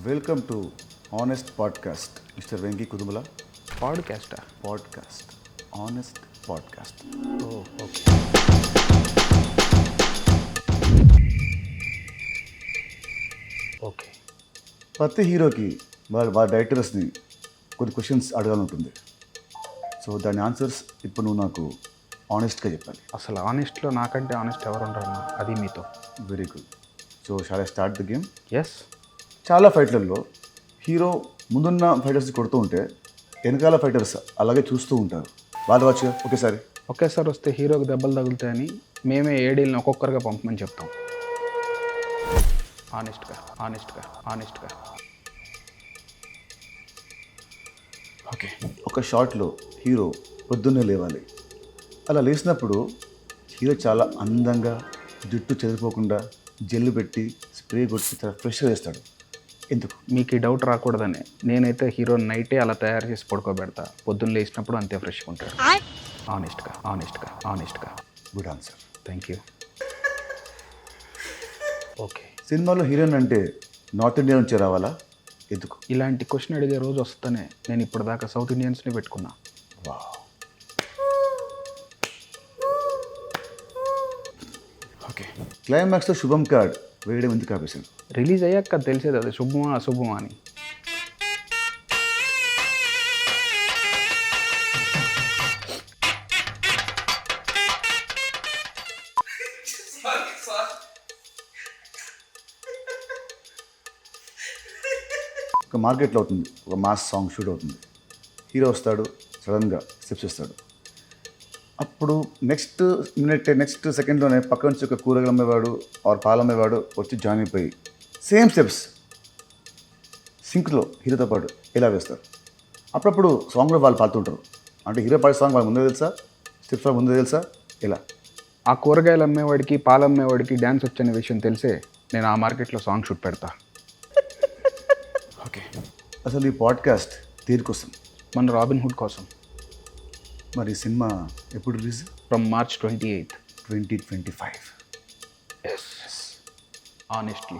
Welcome to honest podcast mister Venky Kudumala. Podcast honest podcast. Okay. Okay. ప్రతి హీరోకి వాళ్ళ డైరెక్టర్స్ని కొన్ని క్వశ్చన్స్ అడగాలంటుంది. సో దాని ఆన్సర్స్ ఇప్పుడు నువ్వు నాకు ఆనెస్ట్గా చెప్పాలి. అసలు ఆనెస్ట్లో నాకంటే ఆనెస్ట్ ఎవరు ఉండరన్నా, అది మీతో. Very good. So shall I start the game? Yes. చాలా ఫైట్లలో హీరో ముందున్న ఫైటర్స్ కొడుతూ ఉంటే వెనకాల ఫైటర్స్ అలాగే చూస్తూ ఉంటారు. వాళ్ళు వచ్చి ఒకేసారి వస్తే హీరోకి దెబ్బలు తగులుతాయని మేమే ఏడీలను ఒక్కొక్కరుగా పంపమని చెప్తాం. ఆనెస్ట్గా. ఓకే. ఒక షాట్లో హీరో పొద్దున్నే లేవాలి. అలా లేచినప్పుడు హీరో చాలా అందంగా జుట్టు చెదిరిపోకుండా జెల్లు పెట్టి స్ప్రే కొట్టి చాలా ఫ్రెష్గా వేస్తాడు. ఎందుకు? మీకు ఈ డౌట్ రాకూడదని నేనైతే హీరో నైటే అలా తయారు చేసి పడుకోబెడతా. పొద్దున్న లేచినప్పుడు అంతే ఫ్రెష్గా ఉంటాడు. ఆనెస్ట్గా. Good answer. Thank you. Okay. సినిమాలో హీరోయిన్ అంటే నార్త్ ఇండియా నుంచి రావాలా? ఎందుకు? ఇలాంటి క్వశ్చన్ అడిగే రోజు వస్తేనే నేను ఇప్పుడు దాకా సౌత్ ఇండియన్స్ని పెట్టుకున్నా. వావ్. ఓకే. క్లైమాక్స్లో శుభం కార్డ్ వేయడం ఎందుకు ఆపేశాను? రిలీజ్ అయ్యాక తెలిసేది అది శుభమా అశుభమా అని. ఒక మార్కెట్లో అవుతుంది, ఒక మాస్ సాంగ్ షూట్ అవుతుంది. హీరో వస్తాడు, సడన్గా స్టెప్స్ ఇస్తాడు. అప్పుడు నెక్స్ట్ సెకండ్లోనే పక్క నుంచి ఒక కూరగాయలు అమ్మేవాడు ఆర్ పాలు అమ్మేవాడు వచ్చి జాయిన్ అయిపోయి సేమ్ స్టెప్స్ సింక్లో హీరోతో పాటు ఇలా వేస్తారు. అప్పుడప్పుడు సాంగ్లో వాళ్ళు పాడుతుంటారు. అంటే హీరో పాడే సాంగ్ వాళ్ళకి ముందే తెలుసా, స్టెప్స్ వాళ్ళకి ముందే తెలుసా? ఇలా ఆ కూరగాయలు అమ్మేవాడికి పాలు అమ్మేవాడికి డ్యాన్స్ వచ్చనే విషయం తెలిసే నేను ఆ మార్కెట్లో సాంగ్ షూట్ పెడతా. ఓకే. అసలు ఈ పాడ్కాస్ట్ దేనికోసం? మన రాబిన్హుడ్ కోసం. మరి ఈ సినిమా ఎప్పుడు release? From March 28th, 2025. Yes. Honestly.